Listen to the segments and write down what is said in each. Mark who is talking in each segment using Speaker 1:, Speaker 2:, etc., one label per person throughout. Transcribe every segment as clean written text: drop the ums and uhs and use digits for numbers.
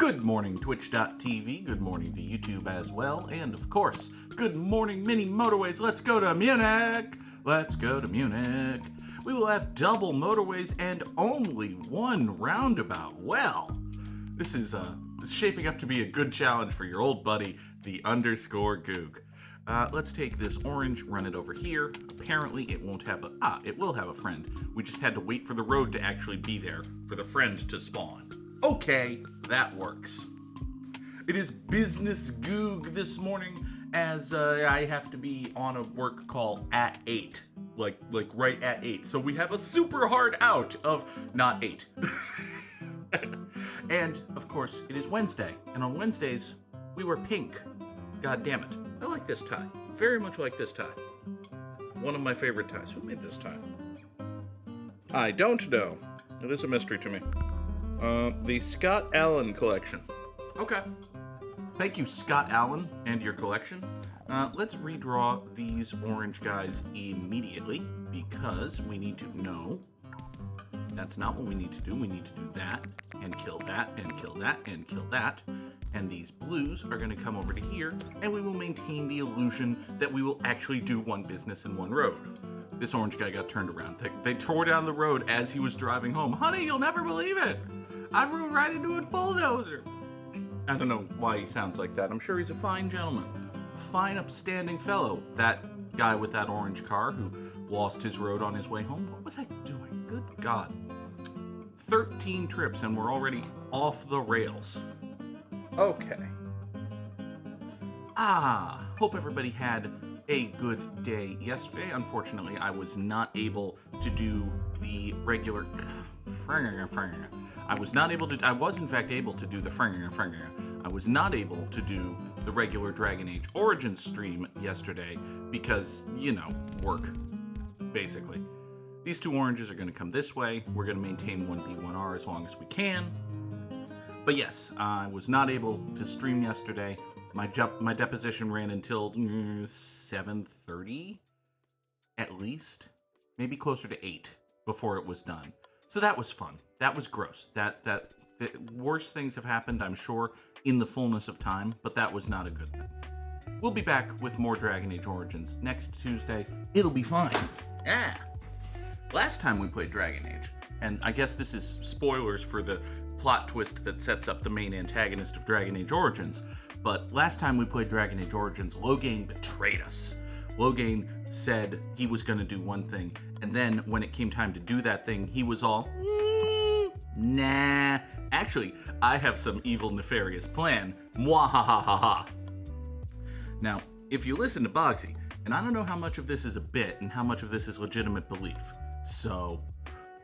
Speaker 1: Good morning, Twitch.tv. Good morning to YouTube as well. And of course, good morning, mini Motorways. Let's go to Munich. Let's go to Munich. We will have double motorways and only one roundabout. Well, this is shaping up to be a good challenge for your old buddy, the _Goog. Let's take this orange, run it over here. Apparently it won't have it will have a friend. We just had to wait for the road to actually be there for the friend to spawn. Okay, that works. It is business Goog this morning as I have to be on a work call at 8. Like right at 8. So we have a super hard out of not 8. And of course, it is Wednesday. And on Wednesdays, we wear pink. God damn it. I like this tie. Very much like this tie. One of my favorite ties. Who made this tie? I don't know. It is a mystery to me. The Scott Allen collection. Okay. Thank you, Scott Allen, and your collection. Let's redraw these orange guys immediately because we need to know. That's not what we need to do. We need to do that and kill that and kill that and kill that. And these blues are going to come over to here, and we will maintain the illusion that we will actually do one business in one road. This orange guy got turned around. They tore down the road as he was driving home. Honey, you'll never believe it. I rode right into a bulldozer. I don't know why he sounds like that. I'm sure he's a fine gentleman. Fine, upstanding fellow. That guy with that orange car who lost his road on his way home. What was I doing? Good God. 13 trips and we're already off the rails. Okay. Hope everybody had a good day yesterday. Unfortunately, I was not able to do the regular... I was in fact able to do the I was not able to do the regular Dragon Age Origins stream yesterday because, work, basically. These two oranges are going to come this way. We're going to maintain 1B1R as long as we can. But yes, I was not able to stream yesterday. My deposition ran until 7:30, at least. Maybe closer to 8 before it was done. So that was fun. That was gross. That worse things have happened, I'm sure, in the fullness of time, but that was not a good thing. We'll be back with more Dragon Age Origins next Tuesday. It'll be fine. Last time we played Dragon Age, and I guess this is spoilers for the plot twist that sets up the main antagonist of Dragon Age Origins, but last time we played Dragon Age Origins, Loghain betrayed us. Loghain said he was going to do one thing, and then when it came time to do that thing, he was all, nah. Actually, I have some evil, nefarious plan. Mwahahaha. Now, if you listen to Bogsy, and I don't know how much of this is a bit and how much of this is legitimate belief, so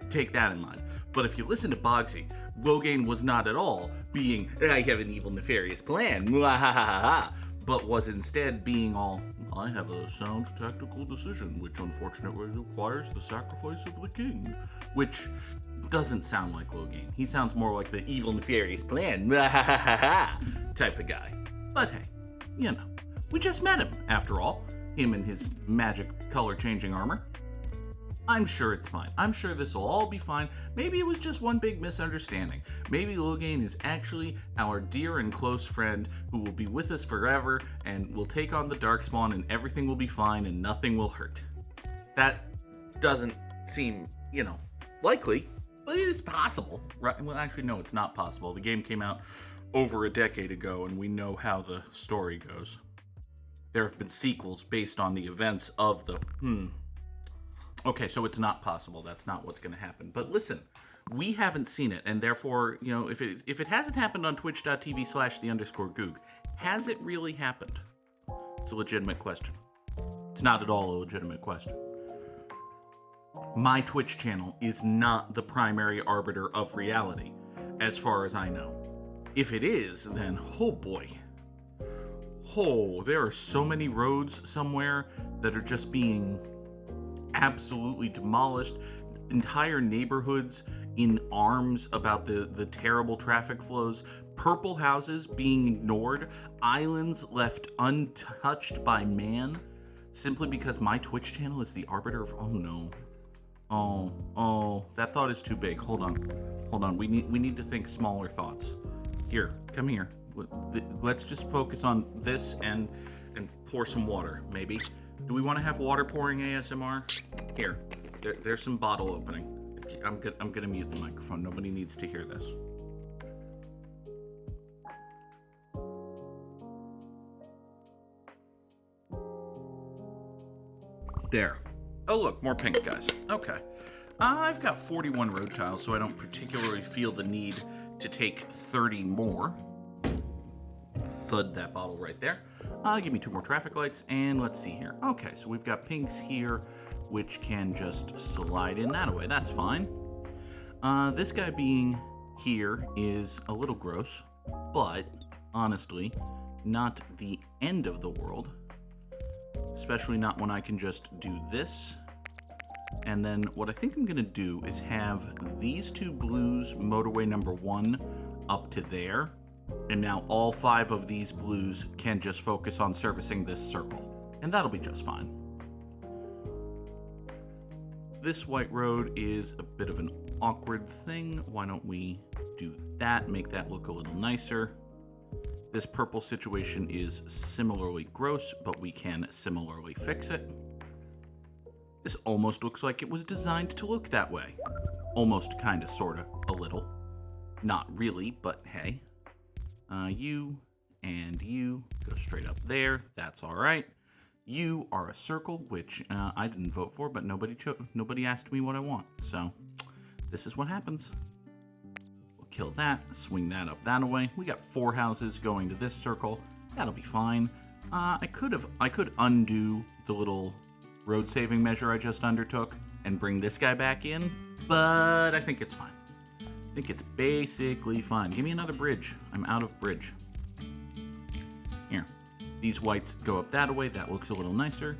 Speaker 1: take that in mind. But if you listen to Bogsy, Loghain was not at all being, I have an evil, nefarious plan, mwahahaha, but was instead being all, I have a sound tactical decision, which unfortunately requires the sacrifice of the king. Which doesn't sound like Loghain. He sounds more like the evil, nefarious plan, type of guy. But hey, we just met him, after all. Him and his magic color-changing armor. I'm sure it's fine. I'm sure this will all be fine. Maybe it was just one big misunderstanding. Maybe Loghain is actually our dear and close friend who will be with us forever and will take on the Darkspawn and everything will be fine and nothing will hurt. That doesn't seem, likely, but it is possible. Right? Well, actually, no, it's not possible. The game came out over a decade ago and we know how the story goes. There have been sequels based on the events of the... Okay, so it's not possible. That's not what's going to happen. But listen, we haven't seen it, and therefore, if it hasn't happened on twitch.tv/the_Goog, has it really happened? It's a legitimate question. It's not at all a legitimate question. My Twitch channel is not the primary arbiter of reality, as far as I know. If it is, then, oh boy. Oh, there are so many roads somewhere that are just being absolutely demolished, entire neighborhoods in arms about the terrible traffic flows, purple houses being ignored, islands left untouched by man, simply because my Twitch channel is the arbiter of... Oh no. Oh, that thought is too big. Hold on. We need to think smaller thoughts. Here, come here. Let's just focus on this and pour some water, maybe. Do we want to have water pouring ASMR? Here, there's some bottle opening. I'm gonna mute the microphone. Nobody needs to hear this. There. Oh look, more pink guys. Okay. I've got 41 road tiles, so I don't particularly feel the need to take 30 more. Thud that bottle right there. Give me 2 more traffic lights, and let's see here. Okay, so we've got pinks here, which can just slide in that way. That's fine. This guy being here is a little gross, but honestly, not the end of the world. Especially not when I can just do this. And then what I think I'm gonna do is have these 2 blues motorway number 1 up to there. And now all 5 of these blues can just focus on servicing this circle. And that'll be just fine. This white road is a bit of an awkward thing. Why don't we do that, make that look a little nicer. This purple situation is similarly gross, but we can similarly fix it. This almost looks like it was designed to look that way. Almost, kinda, sorta, a little. Not really, but hey. You and you go straight up there. That's all right. You are a circle, which I didn't vote for, but nobody asked me what I want. So this is what happens. We'll kill that, swing that up that way. We got 4 houses going to this circle. That'll be fine. I could undo the little road saving measure I just undertook and bring this guy back in, but I think it's fine. I think it's basically fine. Give me another bridge. I'm out of bridge. Here. These whites go up that way. That looks a little nicer.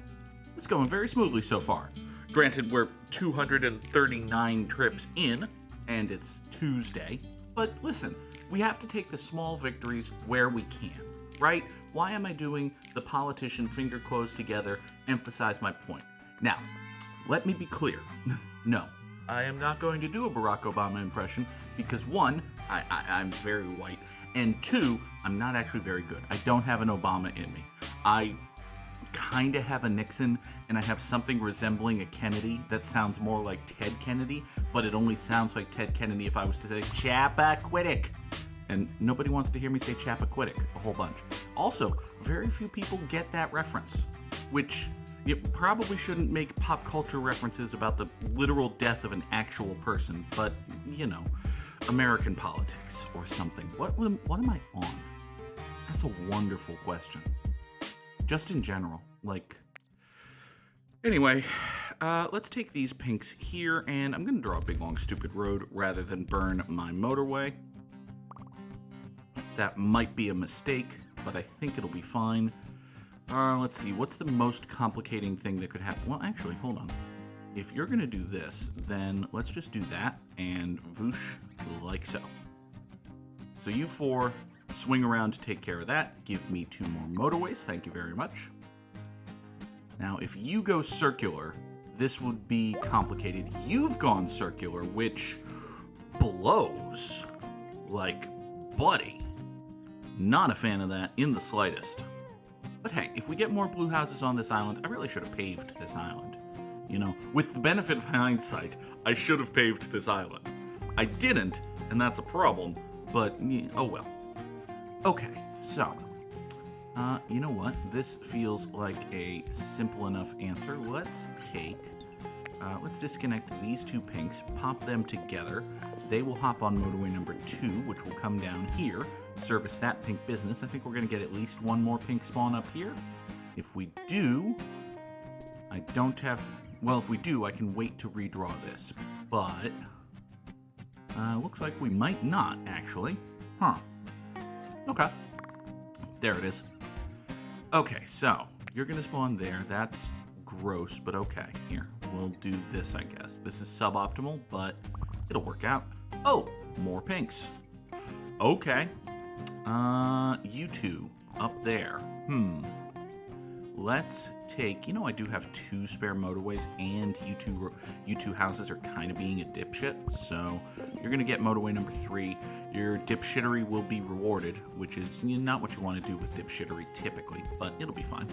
Speaker 1: It's going very smoothly so far. Granted, we're 239 trips in, and it's Tuesday. But listen, we have to take the small victories where we can, right? Why am I doing the politician finger closed together, emphasize my point? Now, let me be clear. No. I am not going to do a Barack Obama impression because 1, I'm very white, and 2, I'm not actually very good. I don't have an Obama in me. I kind of have a Nixon, and I have something resembling a Kennedy that sounds more like Ted Kennedy, but it only sounds like Ted Kennedy if I was to say Chappaquiddick. And nobody wants to hear me say Chappaquiddick a whole bunch. Also, very few people get that reference, which... You probably shouldn't make pop culture references about the literal death of an actual person, but, you know, American politics or something. What am I on? That's a wonderful question. Just in general, like... Anyway, let's take these pinks here, and I'm going to draw a big, long, stupid road rather than burn my motorway. That might be a mistake, but I think it'll be fine. Let's see, what's the most complicating thing that could happen? Well, actually, hold on. If you're gonna do this, then let's just do that, and whoosh, like so. So you 4, swing around to take care of that. Give me 2 more motorways, thank you very much. Now, if you go circular, this would be complicated. You've gone circular, which blows. Like, buddy. Not a fan of that in the slightest. But hey, if we get more blue houses on this island, I really should have paved this island. You know, with the benefit of hindsight, I should have paved this island. I didn't, and that's a problem, but oh well. Okay, so, you know what? This feels like a simple enough answer. Let's disconnect these 2 pinks, pop them together. They will hop on motorway number 2, which will come down here, service that pink business. I think we're going to get at least 1 more pink spawn up here. If we do, I don't have... Well, if we do, I can wait to redraw this. But, looks like we might not, actually. Huh. Okay. There it is. Okay, so, you're going to spawn there. That's gross, but okay. Here, we'll do this, I guess. This is suboptimal, but it'll work out. Oh, more pinks. Okay. You 2 up there. let's take, I do have 2 spare motorways, and you two houses are kind of being a dipshit, so you're going to get motorway number 3. Your dipshittery will be rewarded, which is not what you want to do with dipshittery typically, but it'll be fine.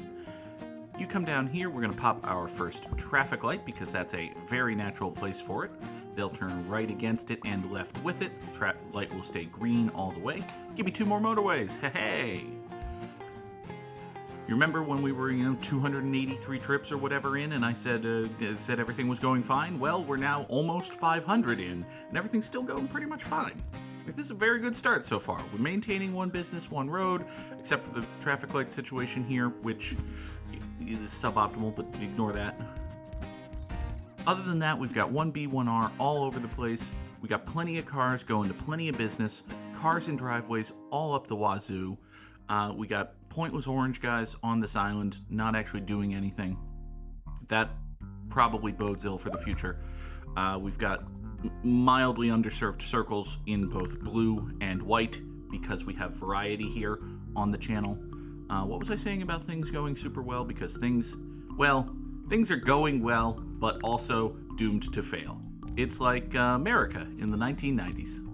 Speaker 1: You come down here, we're going to pop our first traffic light because that's a very natural place for it. They'll turn right against it and left with it. Traffic light will stay green all the way. Give me 2 more motorways. Hey! You remember when we were, 283 trips or whatever in, and I said everything was going fine? Well, we're now almost 500 in, and everything's still going pretty much fine. This is a very good start so far. We're maintaining one business, one road, except for the traffic light situation here, which is suboptimal, but ignore that. Other than that, we've got 1B, 1R all over the place. We got plenty of cars going to plenty of business, cars and driveways all up the wazoo. We got pointless orange guys on this island not actually doing anything. That probably bodes ill for the future. We've got mildly underserved circles in both blue and white because we have variety here on the channel. What was I saying about things going super well? Because things are going well, but also doomed to fail. It's like America in the 1990s.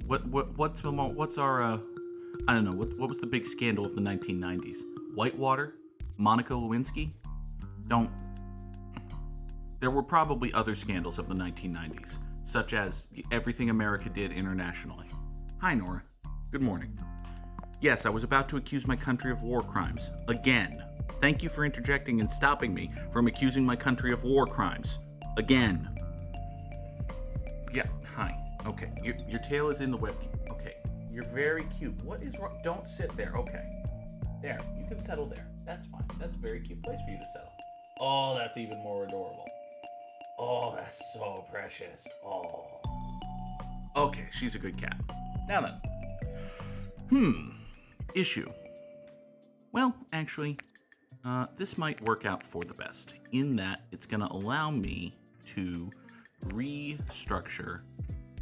Speaker 1: What's our I don't know, what was the big scandal of the 1990s? Whitewater? Monica Lewinsky? There were probably other scandals of the 1990s, such as everything America did internationally. Hi, Nora. Good morning. Yes, I was about to accuse my country of war crimes. Again. Thank you for interjecting and stopping me from accusing my country of war crimes. Again. Yeah, hi. Okay, your tail is in the webcam. Okay, you're very cute. What is wrong? Don't sit there. Okay. There, you can settle there. That's fine. That's a very cute place for you to settle. Oh, that's even more adorable. Oh, that's so precious. Oh. Okay, she's a good cat. Now then. Issue. Well, actually, this might work out for the best, in that it's going to allow me to restructure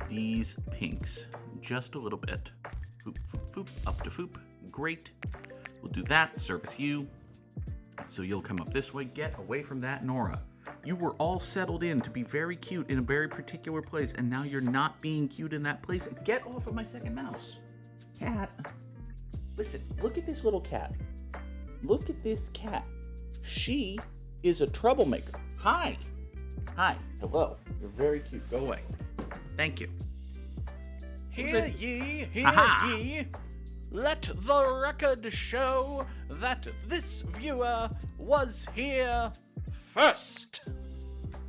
Speaker 1: these pinks just a little bit. Foop, foop, foop, up to foop. Great. We'll do that, service you. So you'll come up this way. Get away from that, Nora. You were all settled in to be very cute in a very particular place, and now you're not being cute in that place. Get off of my second mouse. Cat. Listen, look at this little cat. Look at this cat. She is a troublemaker. Hi. Hi. Hello. You're very cute. Go away. Thank you.
Speaker 2: Hear ye. Let the record show that this viewer was here first.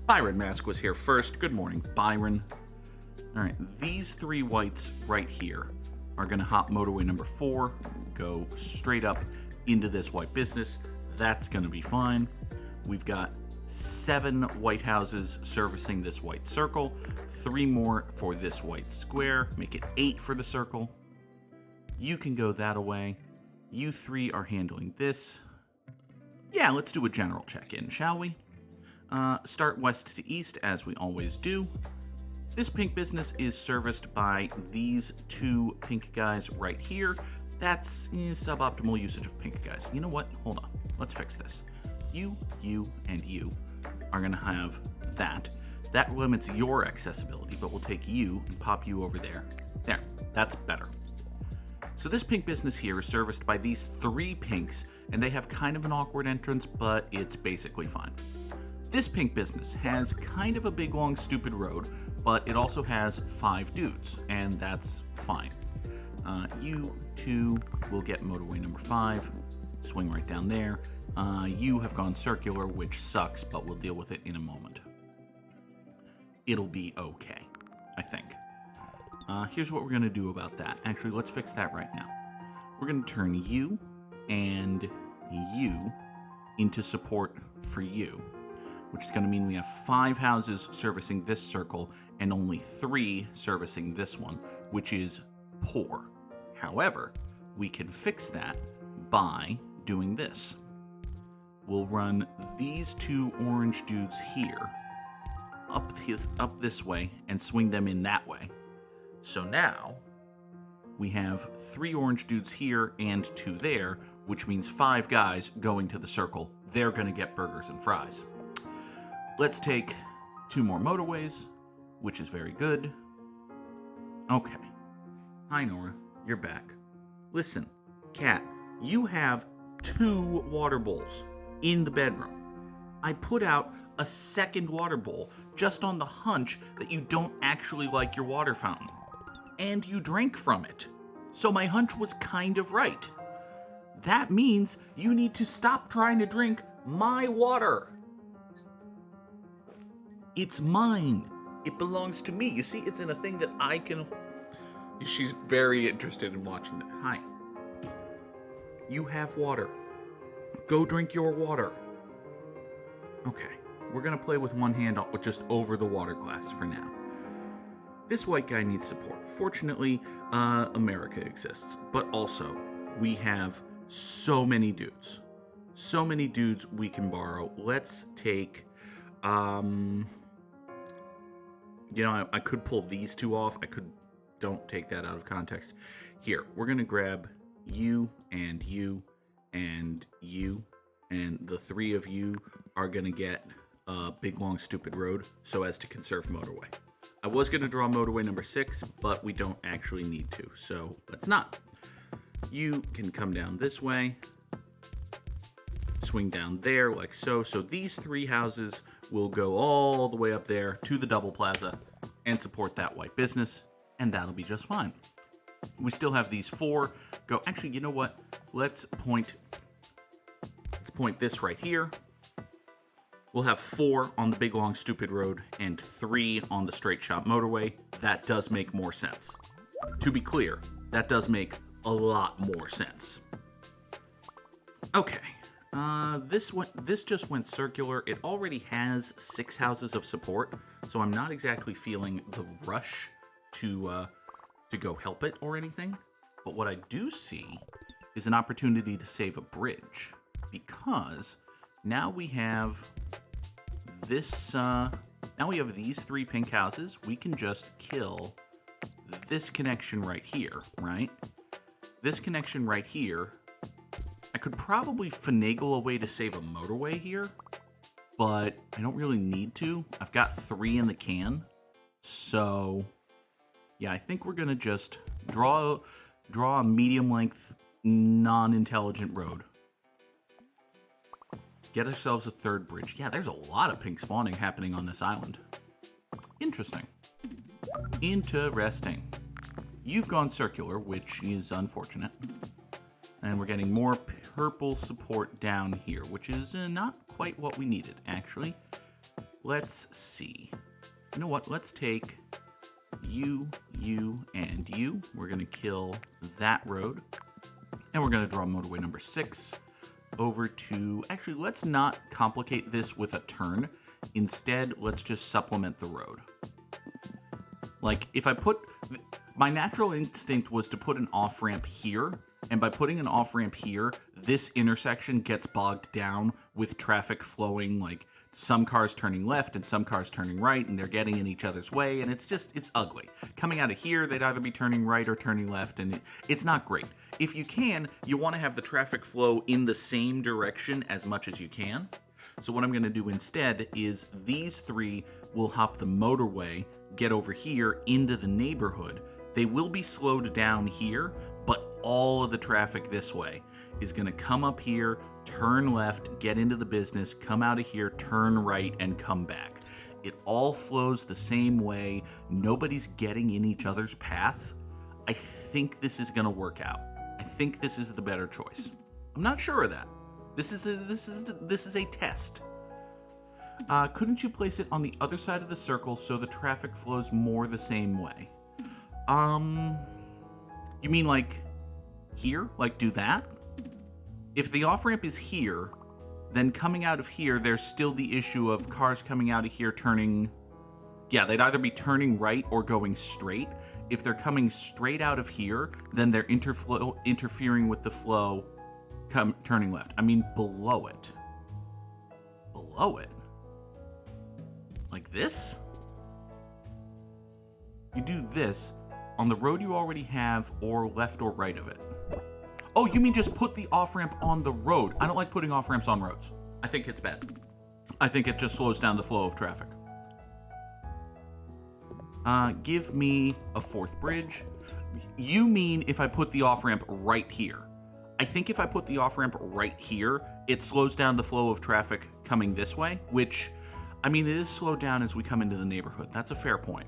Speaker 1: Byron Mask was here first. Good morning, Byron. All right, these 3 whites right here are going to hop motorway number 4, go straight up into this white business. That's going to be fine. We've got 7 white houses servicing this white circle, 3 more for this white square, make it 8 for the circle. You can go that away. You 3 are handling this. Yeah, let's do a general check-in, shall we? Start west to east, as we always do. This pink business is serviced by these 2 pink guys right here. That's suboptimal usage of pink guys. You know what? Hold on. Let's fix this. You, and you are going to have that. That limits your accessibility, but we'll take you and pop you over there. There. That's better. So this pink business here is serviced by these 3 pinks, and they have kind of an awkward entrance, but it's basically fine. This pink business has kind of a big, long, stupid road, but it also has 5 dudes, and that's fine. You 2 will get motorway number 5, swing right down there. You have gone circular, which sucks, but we'll deal with it in a moment. It'll be okay, I think. Here's what we're going to do about that. Actually, let's fix that right now. We're going to turn you and you into support for you, which is going to mean we have 5 houses servicing this circle and only 3 servicing this one, which is poor. However, we can fix that by doing this. We'll run these 2 orange dudes here up this way and swing them in that way. So now we have 3 orange dudes here and 2 there, which means 5 guys going to the circle. They're going to get burgers and fries. Let's take 2 more motorways, which is very good. Okay. Hi, Nora. You're back. Listen, Kat, you have 2 water bowls in the bedroom. I put out a second water bowl just on the hunch that you don't actually like your water fountain. And you drank from it. So my hunch was kind of right. That means you need to stop trying to drink my water. It's mine. It belongs to me. You see, it's in a thing that I can... She's very interested in watching that. Hi. You have water. Go drink your water. Okay. We're going to play with one hand just over the water glass for now. This white guy needs support. Fortunately, America exists. But also, we have so many dudes. So many dudes we can borrow. Let's take... You know, I could pull these 2 off. Don't take that out of context. Here, we're going to grab you and you and you. And the 3 of you are going to get a big, long, stupid road so as to conserve motorway. I was going to draw motorway number 6, but we don't actually need to. So let's not. You can come down this way. Swing down there like so. So these 3 houses will go all the way up there to the double plaza and support that white business, and that'll be just fine. We still have these 4 go. Actually, you know what? Let's point this right here. We'll have 4 on the big long stupid road and 3 on the straight shot motorway. That does make more sense. To be clear, that does make a lot more sense. Okay. This just went circular. It already has 6 houses of support, so I'm not exactly feeling the rush to go help it or anything. But what I do see is an opportunity to save a bridge, because now we have this. Now we have these 3 pink houses. We can just kill this connection right here, right? This connection right here. I could probably finagle a way to save a motorway here, but I don't really need to. I've got 3 in the can. So, yeah, I think we're going to just draw a medium-length, non-intelligent road. Get ourselves a 3rd bridge. Yeah, there's a lot of pink spawning happening on this island. Interesting. Interesting. You've gone circular, which is unfortunate. And we're getting more purple support down here, which is not quite what we needed, actually. Let's see. You know what? Let's take you, and you. We're going to kill that road. And we're going to draw motorway number 6 over to... Actually, let's not complicate this with a turn. Instead, let's just supplement the road. Like, if I put... My natural instinct was to put an off-ramp here, and by putting an off-ramp here, this intersection gets bogged down with traffic flowing, like some cars turning left and some cars turning right, and they're getting in each other's way, and it's ugly. Coming out of here, they'd either be turning right or turning left, and it's not great. If you can, you want to have the traffic flow in the same direction as much as you can. So what I'm going to do instead is these 3 will hop the motorway, get over here into the neighborhood. They will be slowed down here, but all of the traffic this way is going to come up here, turn left, get into the business, come out of here, turn right, and come back. It all flows the same way. Nobody's getting in each other's path. I think this is going to work out. I think this is the better choice. I'm not sure of that. This is a test. Couldn't you place it on the other side of the circle so the traffic flows more the same way? You mean like here? Like do that? If the off-ramp is here, then coming out of here, there's still the issue of cars coming out of here turning... Yeah, they'd either be turning right or going straight. If they're coming straight out of here, then they're interfering with the flow turning left. I mean below it. Below it? Like this? You do this on the road you already have, or left or right of it. Oh, you mean just put the off-ramp on the road. I don't like putting off-ramps on roads. I think it's bad. I think it just slows down the flow of traffic. Give me a fourth bridge. You mean if I put the off-ramp right here? I think if I put the off-ramp right here, it slows down the flow of traffic coming this way, which, I mean, it is slowed down as we come into the neighborhood. That's a fair point.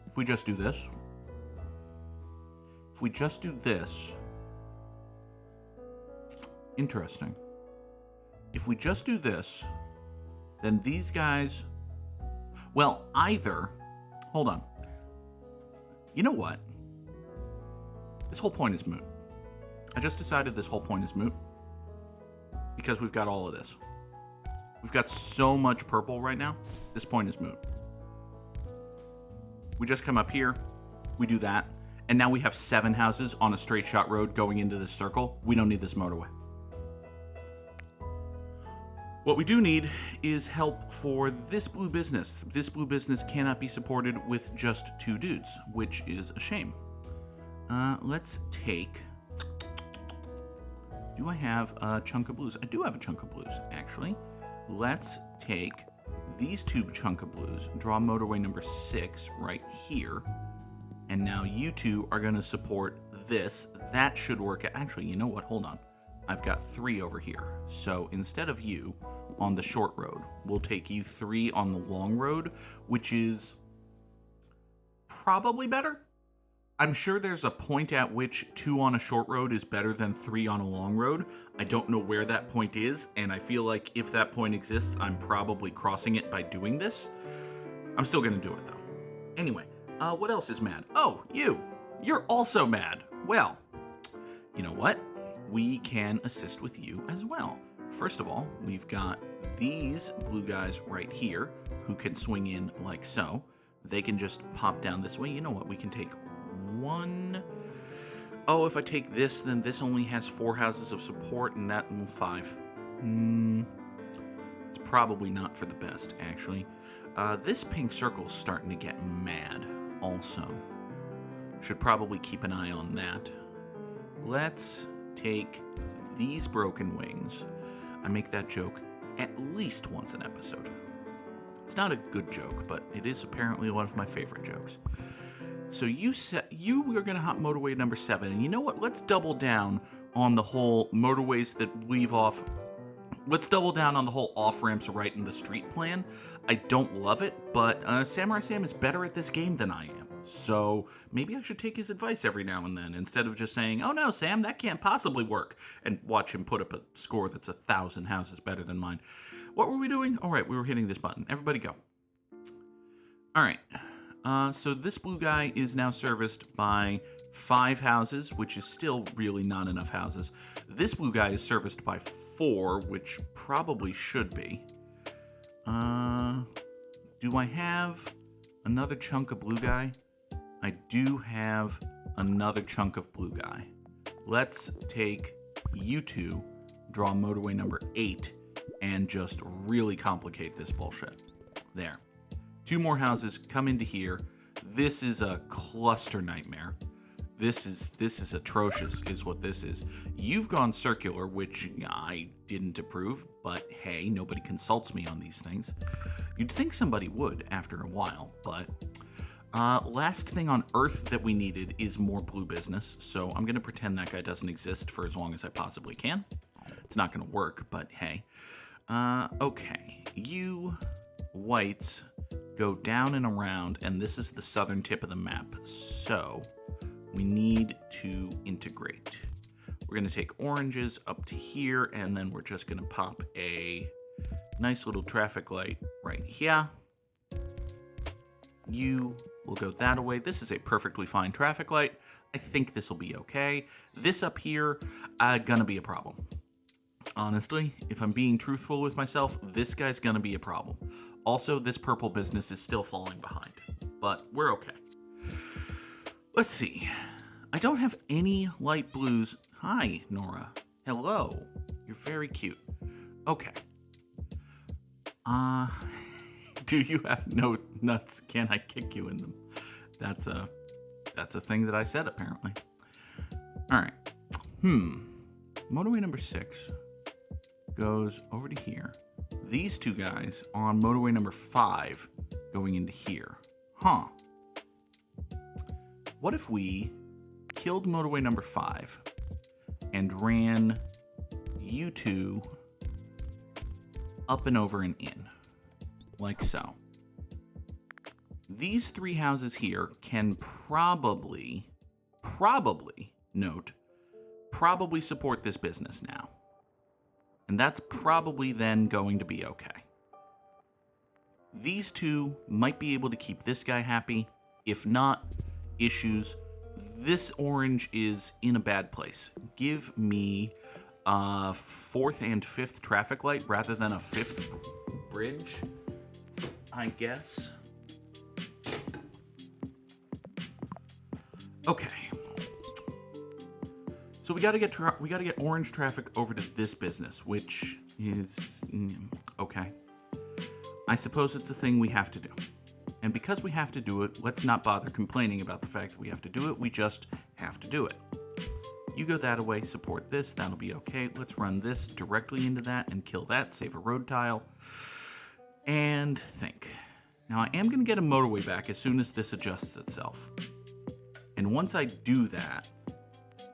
Speaker 1: If we just do this. If we just do this. Interesting. If we just do this, then these guys, well, either, hold on. You know what? This whole point is moot. I just decided this whole point is moot because we've got all of this. We've got so much purple right now. This point is moot. We just come up here, we do that, and now we have 7 houses on a straight shot road going into this circle. We don't need this motorway. What we do need is help for this blue business. This blue business cannot be supported with just 2 dudes, which is a shame. Let's take... Do I have a chunk of blues? I do have a chunk of blues, actually. Let's take these 2 chunk of blues, draw motorway number 6 right here, and now you 2 are going to support this. That should work. Actually, you know what? Hold on. I've got 3 over here. So instead of you on the short road, we'll take you 3 on the long road, which is probably better. I'm sure there's a point at which 2 on a short road is better than 3 on a long road. I don't know where that point is, and I feel like if that point exists, I'm probably crossing it by doing this. I'm still gonna do it though. Anyway, what else is mad? Oh, you! You're also mad. Well, you know what? We can assist with you as well. First of all, we've got these blue guys right here who can swing in like so. They can just pop down this way. You know what? We can take 1. Oh, if I take this, then this only has 4 houses of support, and that 5. It's probably not for the best, actually. This pink circle's starting to get mad, also. Should probably keep an eye on that. Let's take these broken wings. I make that joke at least once an episode. It's not a good joke, but it is apparently one of my favorite jokes. So you said you were going to hop motorway number 7, and you know what? Let's double down on the whole motorways that leave off. Let's double down on the whole off-ramps right in the street plan. I don't love it, but Samurai Sam is better at this game than I am. So maybe I should take his advice every now and then, instead of just saying, oh no, Sam, that can't possibly work, and watch him put up a score that's 1,000 houses better than mine. What were we doing? All right, we were hitting this button. Everybody go. All right. So this blue guy is now serviced by 5 houses, which is still really not enough houses. This blue guy is serviced by 4, which probably should be. Do I have another chunk of blue guy? I do have another chunk of blue guy. Let's take you 2, draw motorway number 8, and just really complicate this bullshit. There. 2 more houses come into here. This is a cluster nightmare. This is atrocious, is what this is. You've gone circular, which I didn't approve, but hey, nobody consults me on these things. You'd think somebody would after a while, but last thing on Earth that we needed is more blue business, so I'm gonna pretend that guy doesn't exist for as long as I possibly can. It's not gonna work, but hey. Okay, you whites go down and around, and this is the southern tip of the map, so we need to integrate. We're going to take oranges up to here, and then we're just going to pop a nice little traffic light right here. You will go that away. This is a perfectly fine traffic light. I think this will be okay. This up here, gonna be a problem. Honestly, if I'm being truthful with myself, this guy's gonna be a problem. Also, this purple business is still falling behind, but we're okay. Let's see. I don't have any light blues. Hi, Nora. Hello. You're very cute. Okay. Do you have no nuts? Can I kick you in them? That's a That's a thing that I said, apparently. All right. Motorway number 6 goes over to here. These two guys on motorway number 5 going into here. Huh. What if we killed motorway number 5 and ran you two up and over and in, like so. These 3 houses here can probably support this business now. And that's probably then going to be okay. These 2 might be able to keep this guy happy. If not, issues. This orange is in a bad place. Give me a 4th and 5th traffic light rather than a 5th bridge, I guess. Okay. So we got to get orange traffic over to this business, which is okay. I suppose it's a thing we have to do. And because we have to do it, let's not bother complaining about the fact that we have to do it. We just have to do it. You go that away, support this, that'll be okay. Let's run this directly into that and kill that, save a road tile, and think. Now I am going to get a motorway back as soon as this adjusts itself. And once I do that,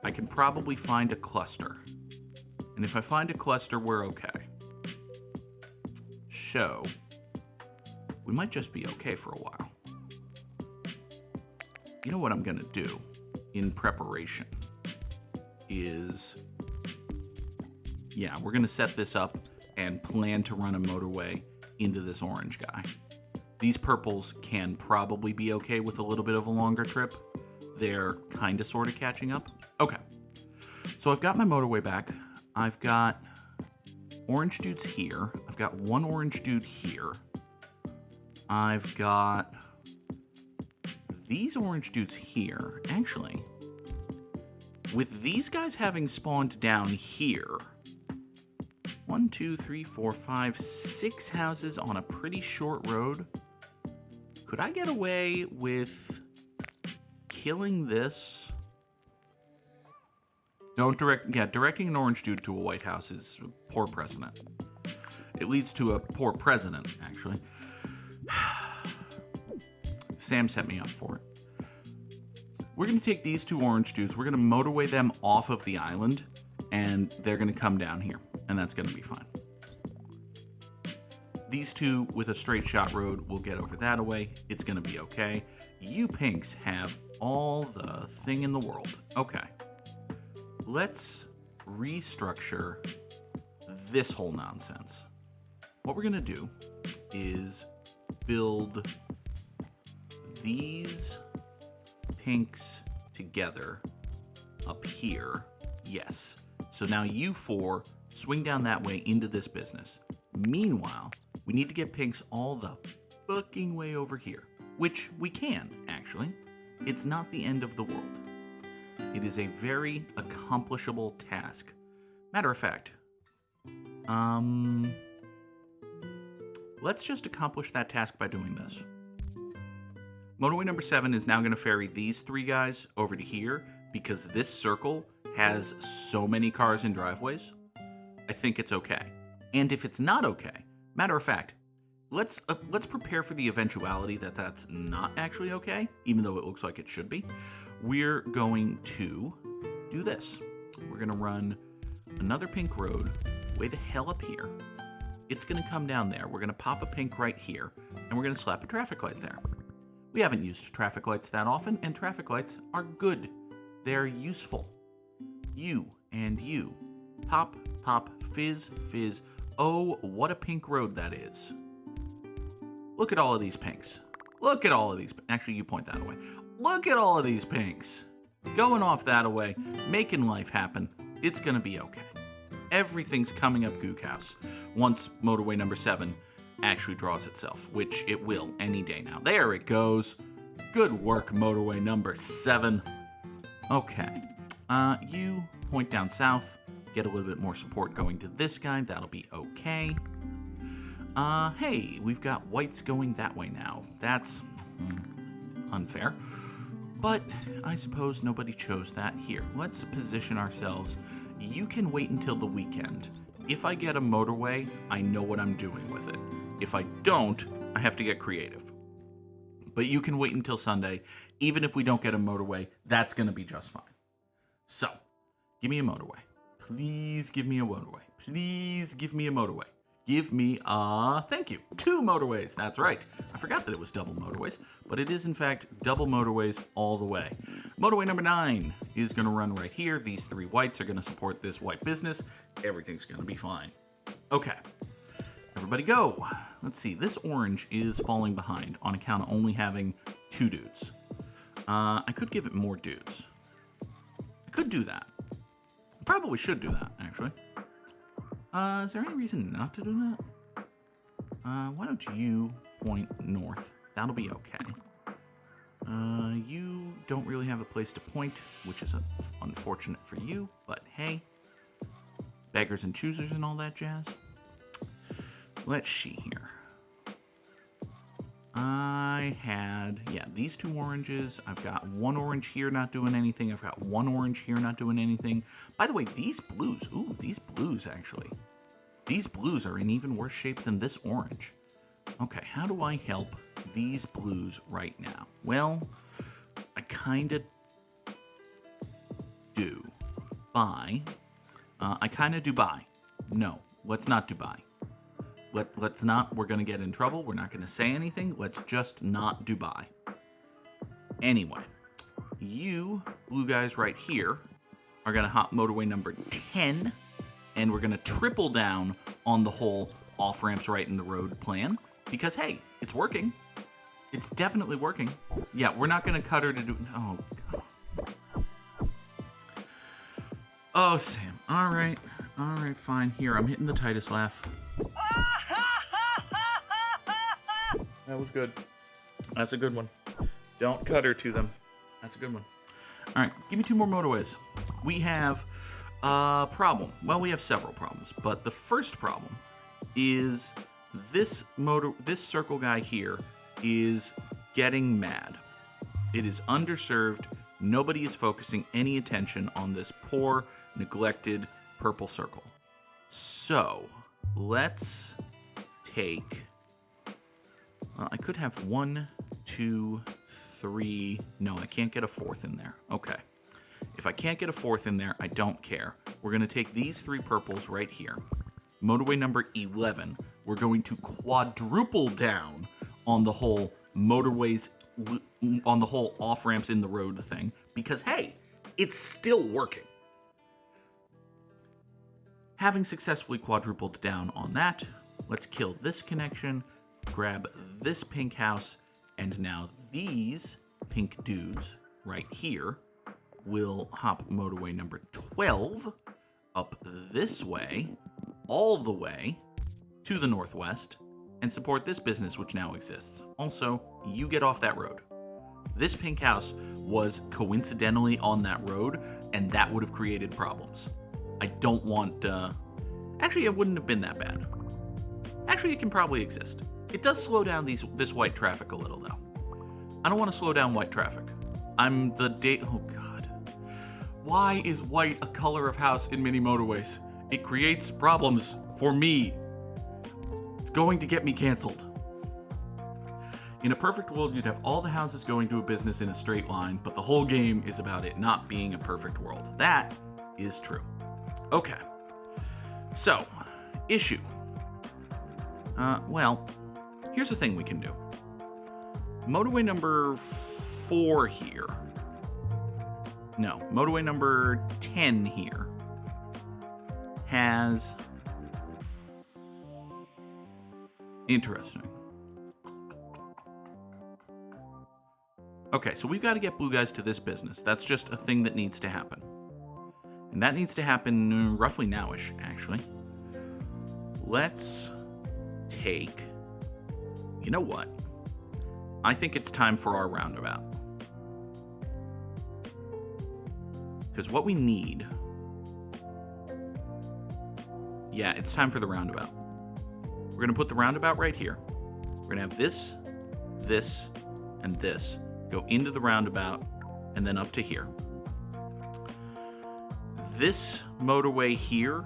Speaker 1: I can probably find a cluster. And if I find a cluster, we're okay. So, we might just be okay for a while. You know what I'm going to do in preparation is, we're going to set this up and plan to run a motorway into this orange guy. These purples can probably be okay with a little bit of a longer trip. They're kind of sort of catching up. Okay. So I've got my motorway back. I've got orange dudes here. I've got one orange dude here. I've got these orange dudes here. Actually, with these guys having spawned down here, 1, 2, 3, 4, 5, 6 houses on a pretty short road. Could I get away with killing this? Directing an orange dude to a white house is a poor precedent. It leads to a poor president, actually. Sam set me up for it. We're going to take these 2 orange dudes, we're going to motorway them off of the island, and they're going to come down here, and that's going to be fine. These 2 with a straight shot road will get over that away. It's going to be okay. You pinks have all the thing in the world. Okay. Let's restructure this whole nonsense. What we're going to do is build these pinks together up here. Yes. So now you 4 swing down that way into this business. Meanwhile, we need to get pinks all the fucking way over here, which we can, actually. It's not the end of the world. It is a very accomplishable task. Matter of fact, let's just accomplish that task by doing this. Motorway number 7 is now going to ferry these 3 guys over to here because this circle has so many cars and driveways. I think it's okay. And if it's not okay, matter of fact, let's prepare for the eventuality that that's not actually okay, even though it looks like it should be. We're going to do this. We're going to run another pink road way the hell up here. It's going to come down there. We're going to pop a pink right here, and we're going to slap a traffic light there. We haven't used traffic lights that often, and traffic lights are good. They're useful. You and you. Pop, pop, fizz, fizz. Oh, what a pink road that is. Look at all of these pinks. Look at all of these. Actually, you point that away. Look at all of these pinks. Going off that away, making life happen. It's going to be okay. Everything's coming up Goog House once motorway number 7 actually draws itself, which it will any day now. There it goes. Good work, motorway number 7. Okay. You point down south. Get a little bit more support going to this guy. That'll be okay. Hey, we've got whites going that way now. That's unfair. But I suppose nobody chose that. Here, let's position ourselves. You can wait until the weekend. If I get a motorway, I know what I'm doing with it. If I don't, I have to get creative. But you can wait until Sunday. Even if we don't get a motorway, that's going to be just fine. So, give me a motorway. Please give me a motorway. Please give me a motorway. Give me thank you, 2 motorways. That's right. I forgot that it was double motorways, but it is in fact double motorways all the way. Motorway number 9 is going to run right here. These 3 whites are going to support this white business. Everything's going to be fine. Okay, everybody go. Let's see, this orange is falling behind on account of only having 2 dudes. I could give it more dudes. I could do that. I probably should do that, actually. Is there any reason not to do that? Why don't you point north? That'll be okay. You don't really have a place to point, which is unfortunate for you, but hey. Beggars and choosers and all that jazz. Let's see here. I had, these 2 oranges. I've got 1 orange here not doing anything. I've got 1 orange here not doing anything. By the way, these blues, these blues actually. These blues are in even worse shape than this orange. Okay, how do I help these blues right now? Well, I kind of do. Buy. I kind of do buy. No, let's not do buy. Let's not, we're going to get in trouble. We're not going to say anything. Let's just not do buy. Anyway, you blue guys right here are going to hop motorway number 10, and we're going to triple down on the whole off-ramps right in the road plan, because, hey, it's working. It's definitely working. Yeah, we're not going to cut her to do, oh, God. Oh, Sam, all right, fine. Here, I'm hitting the Titus laugh. That was good. That's a good one. Don't cut her to them. That's a good one. All right, give me 2 more motorways. We have a problem. Well, we have several problems, but the first problem is this circle guy here is getting mad. It is underserved. Nobody is focusing any attention on this poor, neglected purple circle. So, let's take... Well, I could have 1, 2, 3... No, I can't get a 4th in there. Okay. If I can't get a 4th in there, I don't care. We're going to take these 3 purples right here. Motorway number 11. We're going to quadruple down on the whole motorways, on the whole off-ramps in the road thing. Because, hey, it's still working. Having successfully quadrupled down on that, let's kill this connection, grab this pink house, and now these pink dudes right here will hop motorway number 12 up this way, all the way to the northwest, and support this business which now exists. Also, you get off that road. This pink house was coincidentally on that road, and that would have created problems. I don't want, actually it wouldn't have been that bad. Actually, it can probably exist. It does slow down this white traffic a little, though. I don't want to slow down white traffic. Oh God. Why is white a color of house in mini motorways? It creates problems for me. It's going to get me canceled. In a perfect world, you'd have all the houses going to a business in a straight line, but the whole game is about it not being a perfect world. That is true. Okay. So, issue. Well, here's the thing we can do. Motorway number 4 here. No, motorway number 10 here has... Interesting. Okay, so we've got to get blue guys to this business. That's just a thing that needs to happen. And that needs to happen roughly nowish, actually. Let's take... You know what? I think it's time for our roundabout. Because what we need... Yeah, it's time for the roundabout. We're going to put the roundabout right here. We're going to have this, this, and this go into the roundabout and then up to here. This motorway here,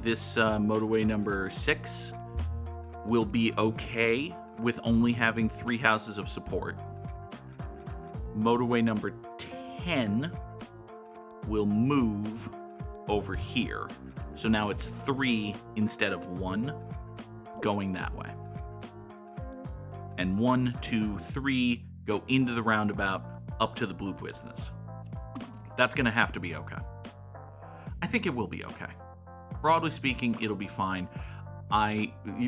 Speaker 1: this motorway number 6, will be okay with only having 3 houses of support. Motorway number 10 will move over here. So now it's 3 instead of 1 going that way. And 1, 2, 3 go into the roundabout up to the blue business. That's going to have to be okay. I think it will be okay. Broadly speaking, it'll be fine.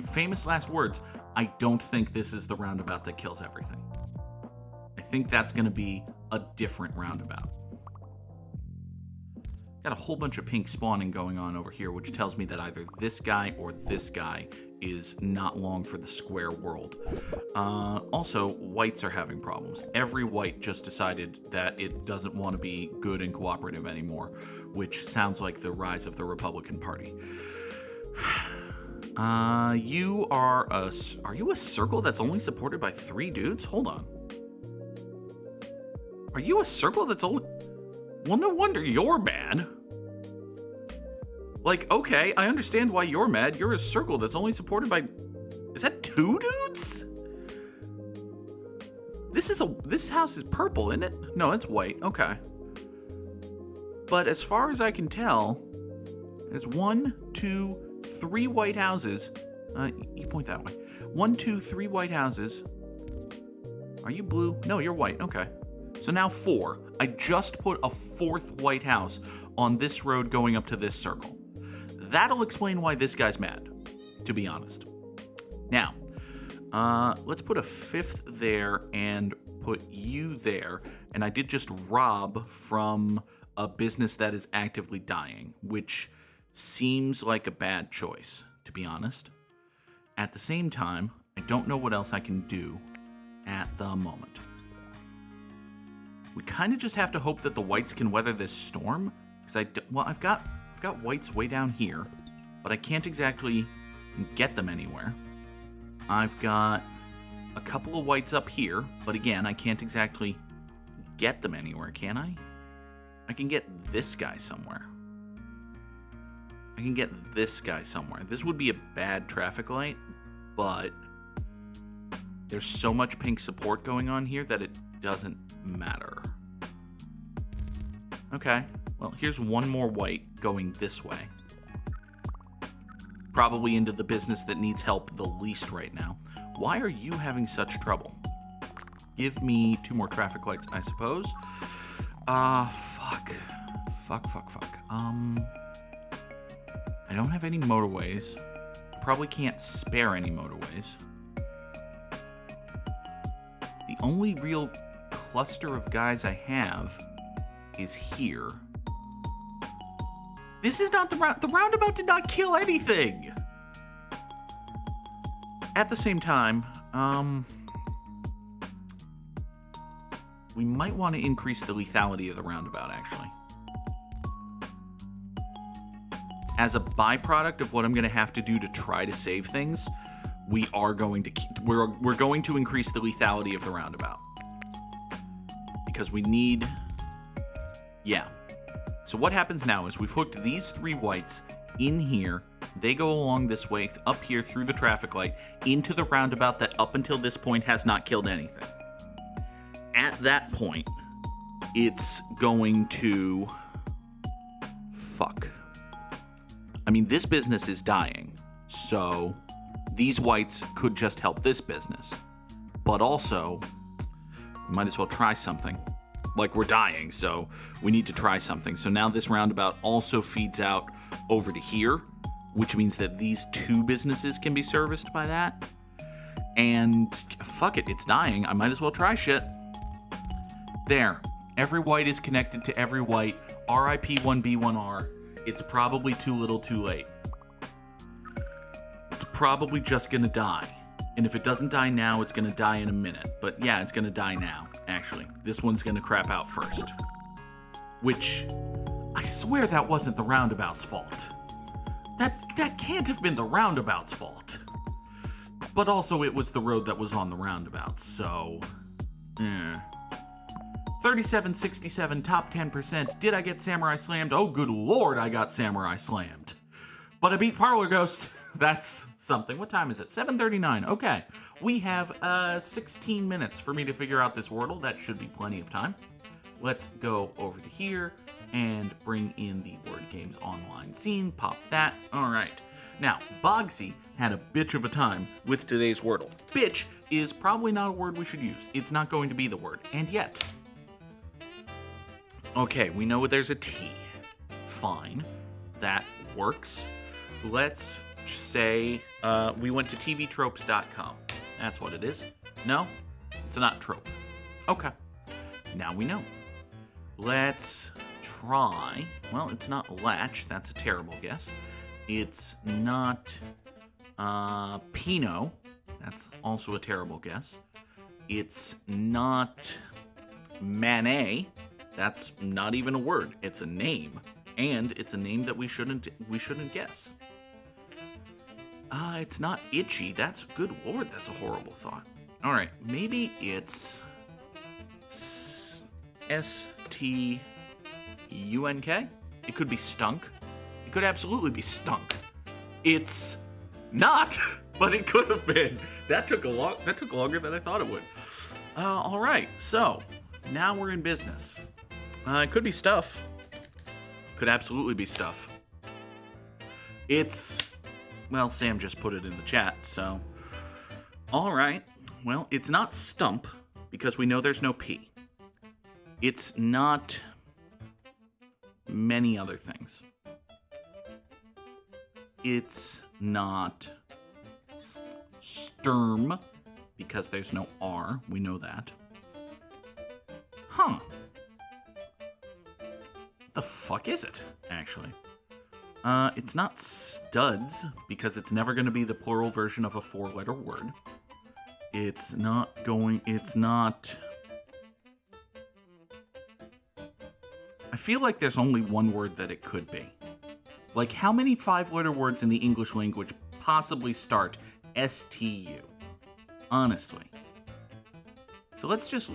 Speaker 1: Famous last words, I don't think this is the roundabout that kills everything. I think that's going to be a different roundabout. Got a whole bunch of pink spawning going on over here, which tells me that either this guy or this guy is not long for the square world. Also, whites are having problems. Every white just decided that it doesn't want to be good and cooperative anymore, which sounds like the rise of the Republican Party. Are you a circle that's only supported by 3 dudes? Hold on. Are you a circle that's only... Well, no wonder you're mad. Like, okay, I understand why you're mad. You're a circle that's only supported by... Is that 2 dudes? This house is purple, isn't it? No, it's white. Okay. But as far as I can tell, there's 1, 2, 3 white houses. You point that way. 1, 2, 3 white houses. Are you blue? No, you're white. Okay. So now 4. I just put a 4th white house on this road going up to this circle. That'll explain why this guy's mad, to be honest. Now, let's put a 5th there and put you there. And I did just rob from a business that is actively dying, which seems like a bad choice, to be honest. At the same time, I don't know what else I can do at the moment. We kind of just have to hope that the whites can weather this storm, because I've got whites way down here, but I can't exactly get them anywhere. I've got a couple of whites up here, but again, I can't exactly get them anywhere, can I? I can get this guy somewhere. I can get this guy somewhere. This would be a bad traffic light, but there's so much pink support going on here that it doesn't matter. Okay, well, here's one more white going this way. Probably into the business that needs help the least right now. Why are you having such trouble? Give me 2 more traffic lights, I suppose. Fuck. I don't have any motorways. I probably can't spare any motorways. The only real cluster of guys I have is here. This is not the roundabout did not kill anything. At the same time, we might want to increase the lethality of the roundabout, actually. As a byproduct of what I'm going to have to do to try to save things, we're going to increase the lethality of the roundabout. Because we need... Yeah. So what happens now is we've hooked these 3 whites in here. They go along this way, up here through the traffic light, into the roundabout that up until this point has not killed anything. At that point, it's going to... Fuck. I mean, this business is dying, so these whites could just help this business. But also, we might as well try something. Like, we're dying, so we need to try something. So now this roundabout also feeds out over to here, which means that these 2 businesses can be serviced by that. And fuck it, it's dying. I might as well try shit. There. Every white is connected to every white. RIP 1B1R. It's probably too little too late. It's probably just gonna die. And if it doesn't die now, it's gonna die in a minute. But yeah, it's gonna die now, actually. This one's gonna crap out first. Which, I swear that wasn't the roundabout's fault. That can't have been the roundabout's fault. But also, it was the road that was on the roundabout, so... 3767, top 10%. Did I get Samurai Slammed? Oh, good lord, I got Samurai Slammed. But I beat Parlor Ghost. That's something. What time is it? 7:39. Okay. We have 16 minutes for me to figure out this Wordle. That should be plenty of time. Let's go over to here and bring in the Word Games Online scene. Pop that. All right. Now, Bogsy had a bitch of a time with today's Wordle. Bitch is probably not a word we should use. It's not going to be the word. And yet... Okay, we know there's a T. Fine. That works. Let's say we went to tvtropes.com. That's what it is. No? It's not trope. Okay. Now we know. Let's try... Well, it's not latch. That's a terrible guess. It's not Pinot. That's also a terrible guess. It's not Manet. That's not even a word. It's a name. And it's a name that we shouldn't guess. It's not itchy. That's, good lord, that's a horrible thought. All right, maybe it's S-T-U-N-K? It could be stunk. It could absolutely be stunk. It's not, but it could have been. That took longer than I thought it would. All right, so now we're in business. It could be stuff. Could absolutely be stuff. It's, well, Sam just put it in the chat, so. All right. Well, it's not stump, because we know there's no P. It's not many other things. It's not sturm, because there's no R. We know that. Huh. The fuck is it, actually? It's not studs, because it's never going to be the plural version of a 4-letter word. It's not... I feel like there's only one word that it could be. Like, how many 5-letter words in the English language possibly start S-T-U? Honestly. So let's just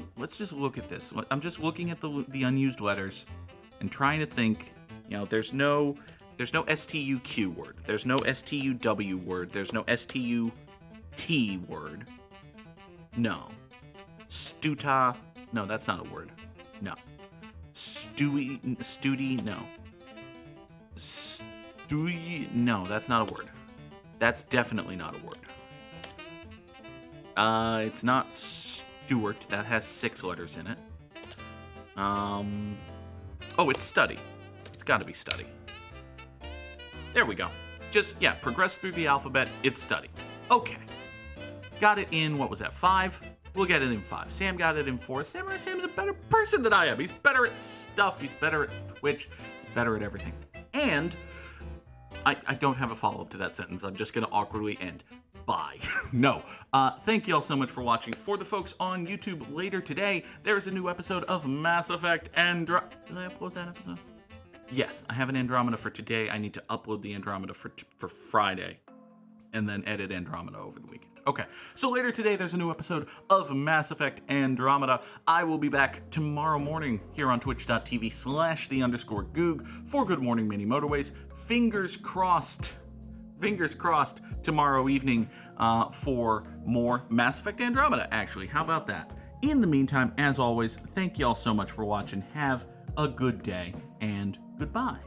Speaker 1: look at this. I'm just looking at the unused letters and trying to think, you know, there's no S-T-U-Q word. There's no S-T-U-W word. There's no S-T-U-T word. No. Stuta. No, that's not a word. No. Studi. No. No, that's not a word. That's definitely not a word. It's not Stewart. That has 6 letters in it. Oh, it's study. It's got to be study. There we go. Just, yeah, progress through the alphabet. It's study. Okay. Got it in, what was that, 5? We'll get it in 5. Sam got it in 4. Sam's a better person than I am. He's better at stuff. He's better at Twitch. He's better at everything. And I don't have a follow-up to that sentence. I'm just going to awkwardly end. Bye. No. Thank you all so much for watching. For the folks on YouTube, later today, there's a new episode of Mass Effect Andromeda. Did I upload that episode? Yes, I have an Andromeda for today. I need to upload the Andromeda for Friday, and then edit Andromeda over the weekend. Okay, so later today, there's a new episode of Mass Effect Andromeda. I will be back tomorrow morning here on twitch.tv/the_Goog for Good Morning Mini Motorways. Fingers crossed tomorrow evening for more Mass Effect Andromeda, actually. How about that? In the meantime, as always, thank you all so much for watching. Have a good day, and goodbye.